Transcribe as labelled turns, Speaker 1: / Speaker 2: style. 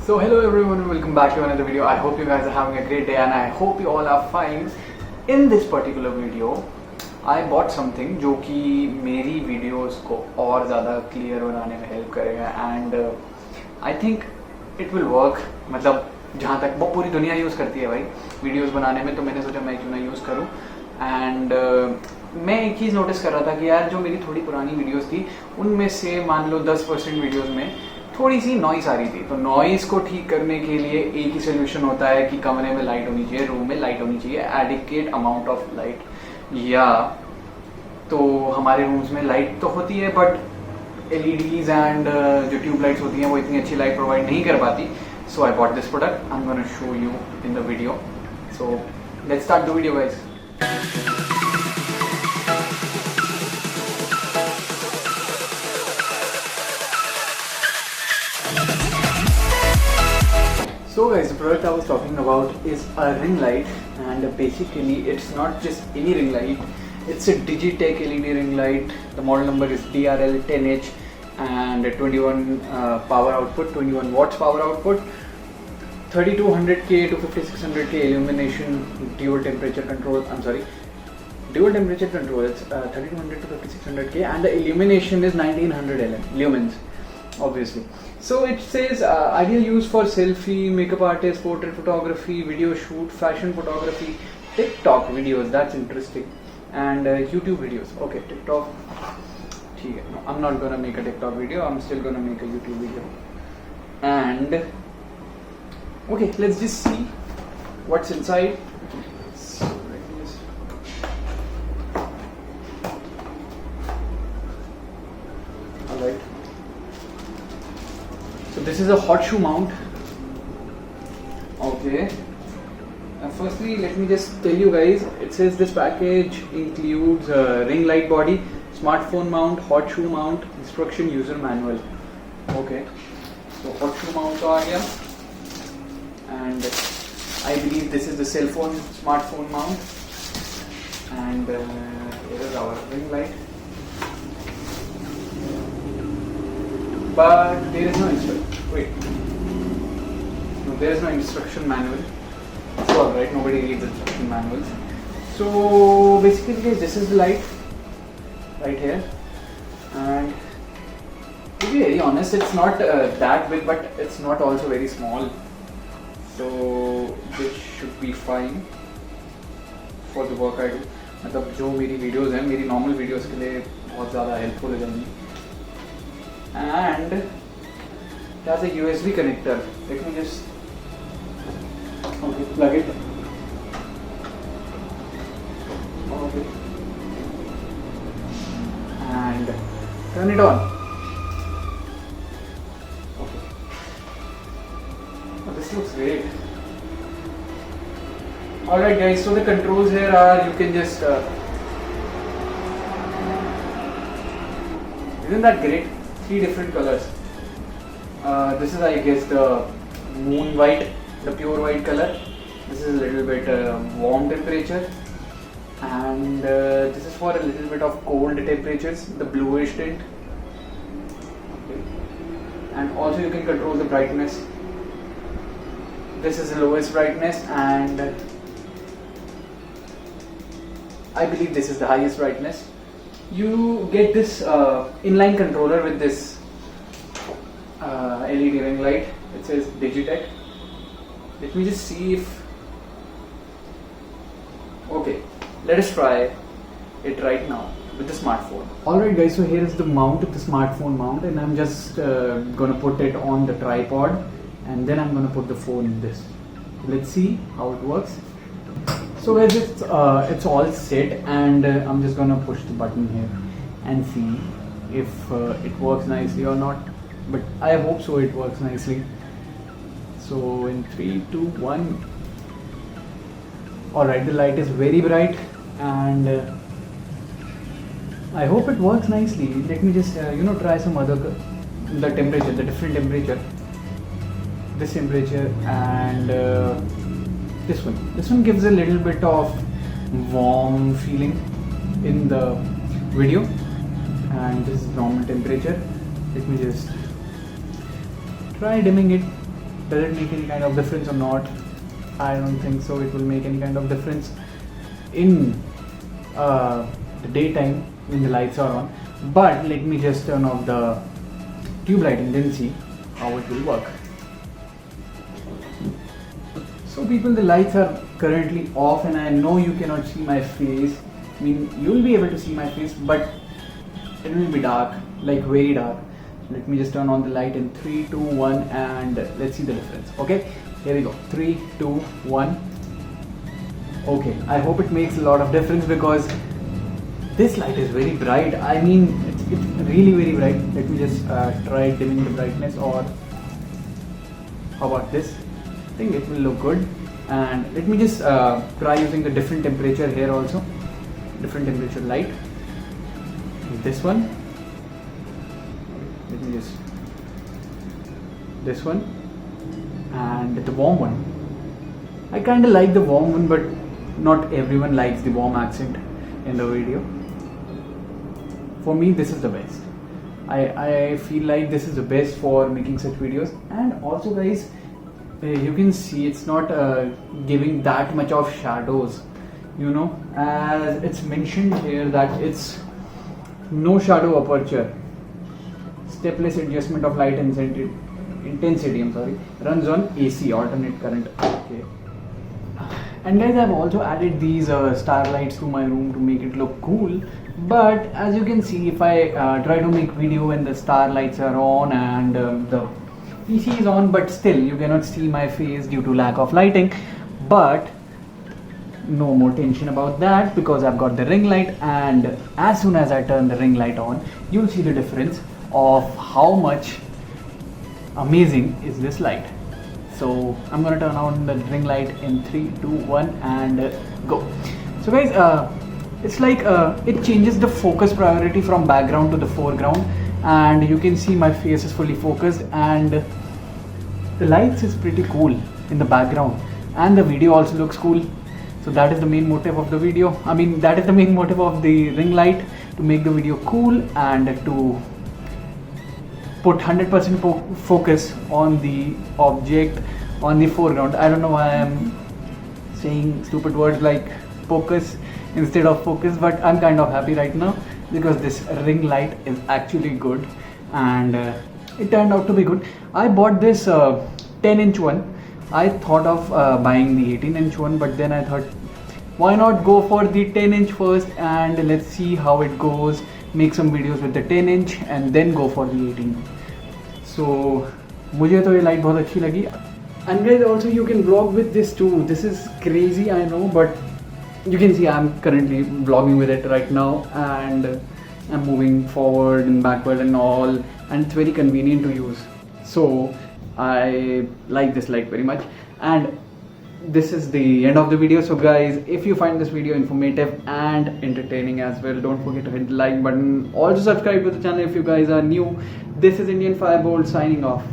Speaker 1: So hello everyone, welcome back to another video. I hope you guys are having a great day and I hope you all are fine. In this particular video, I bought something जो कि मेरी videos को और ज़्यादा clear बनाने में help करेगा and I think it will work. मतलब जहाँ तक वो पूरी दुनिया यूज़ करती है भाई videos बनाने में, तो मैंने सोचा मैं क्यों ना यूज़ करूँ. And मैं एक चीज़ नोटिस कर रहा था कि यार जो मेरी थोड़ी पुरानी वीडियोस थी उनमें से मान लो 10% वीडियोस में थोड़ी सी नॉइस आ रही थी. तो नॉइस को ठीक करने के लिए एक ही सोल्यूशन होता है कि कमरे में लाइट होनी चाहिए, रूम में लाइट होनी चाहिए, एडिक्वेट अमाउंट ऑफ लाइट. या तो हमारे रूम्स में लाइट तो होती है बट एलईडीज एंड जो ट्यूब लाइट्स होती हैं वो इतनी अच्छी लाइट प्रोवाइड नहीं कर पाती. So I bought this product. I am gonna show you in the video. So let's start the video guys. So guys, the product I was talking about is a ring light, and basically it's not just any ring light, it's a Digitech LED ring light. The model number is DRL10H and 21 power output, 21 watts power output, 3200K to 5600K illumination, dual temperature control. Dual temperature control. It's 3200 to 5600K and the illumination is 1900 lumens, obviously. So it says ideal use for selfie, makeup artist, portrait photography, video shoot, fashion photography, TikTok videos. That's interesting. And YouTube videos. Okay, TikTok. No, I'm not gonna make a TikTok video. I'm still gonna make a YouTube video. And okay, let's just see what's inside. So let me just. All right. So this is a hot shoe mount. Okay. Firstly, let me just tell you guys. It says this package includes ring light body, smartphone mount, hot shoe mount, instruction, user manual. Okay. So hot shoe mount आ गया. And I believe this is the cell phone, smartphone mount. And here is our ring light. But there is no there is no instruction manual. So right, nobody reads instruction manuals. So basically guys, this is the light right here, and to be very honest, it's not that big, but it's not also very small. So this should be fine for the work I do. मतलब जो मेरी videos हैं, मेरी normal videos के लिए बहुत ज़्यादा helpful हो जाएंगी. And it has a USB connector. Let me just plug it. Okay. And turn it on. Okay. Oh, this looks great. Alright guys, so the controls here are, you can just isn't that great? 3 different colors. This is, I guess, the moon white, the pure white color. This is a little bit warm temperature, and this is for a little bit of cold temperatures, the bluish tint. Okay. And also you can control the brightness. This is the lowest brightness, and I believe this is the highest brightness. You get this inline controller with this LED ring light. It says Digitech. Let me just see if. Okay, let us try it right now with the smartphone. Alright guys, so here is the mount of the smartphone mount, and I'm just gonna put it on the tripod, and then I'm gonna put the phone in this. Let's see how it works. So guys, it's all set, and I'm just gonna push the button here and see if it works nicely or not. But I hope so, it works nicely. So in 3, 2, 1. Alright, the light is very bright, and I hope it works nicely. Let me just try some other the temperature, the different temperature. This temperature and this one gives a little bit of warm feeling in the video, and this is normal temperature. Let me just try dimming it. Does it make any kind of difference or not? I don't think so. It will make any kind of difference in the daytime when the lights are on. But let me just turn off the tube lighting, then see how it will work. So people, the lights are currently off and I know you cannot see my face. I mean, you will be able to see my face, but it will be dark, like very dark. Let me just turn on the light in 3, 2, 1 and let's see the difference. Okay, here we go. 3, 2, 1. Okay, I hope it makes a lot of difference because this light is very bright. I mean, it's really very bright. Let me just try dimming the brightness, or how about this? I think it will look good. And let me just try using the different temperature here also. Different temperature light. This one. Let me just. This one. And the warm one. I kind of like the warm one, but not everyone likes the warm accent in the video. For me, this is the best. I feel like this is the best for making such videos. And also guys, you can see it's not giving that much of shadows, you know, as it's mentioned here that it's no shadow aperture, stepless adjustment of light intensity, runs on AC, alternate current. Okay. And guys, I've also added these star lights to my room to make it look cool. But as you can see, if I try to make video when the star lights are on and the PC is on, but still you cannot see my face due to lack of lighting. But no more tension about that because I've got the ring light, and as soon as I turn the ring light on, you'll see the difference of how much amazing is this light. So I'm gonna turn on the ring light in 3, 2, 1 and go. So guys, it's like it changes the focus priority from background to the foreground, and you can see my face is fully focused, and the lights is pretty cool in the background, and the video also looks cool. So that is the main motive of the video. I mean, that is the main motive of the ring light, to make the video cool and to put 100% focus on the object on the foreground. I don't know why I'm saying stupid words like focus instead of focus, but I'm kind of happy right now because this ring light is actually good, and it turned out to be good. I bought this 10-inch one. I thought of buying the 18-inch one, but then I thought, why not go for the 10-inch first and let's see how it goes, make some videos with the 10-inch and then go for the 18. So मुझे तो ये light बहुत अच्छी लगी. And guys, also you can vlog with this too. This is crazy, I know, but you can see I'm currently vlogging with it right now, and I'm moving forward and backward and all, and it's very convenient to use. So I like this light very much. And this is the end of the video. So guys, if you find this video informative and entertaining as well, don't forget to hit the like button. Also subscribe to the channel if you guys are new. This is Indian Firebolt signing off.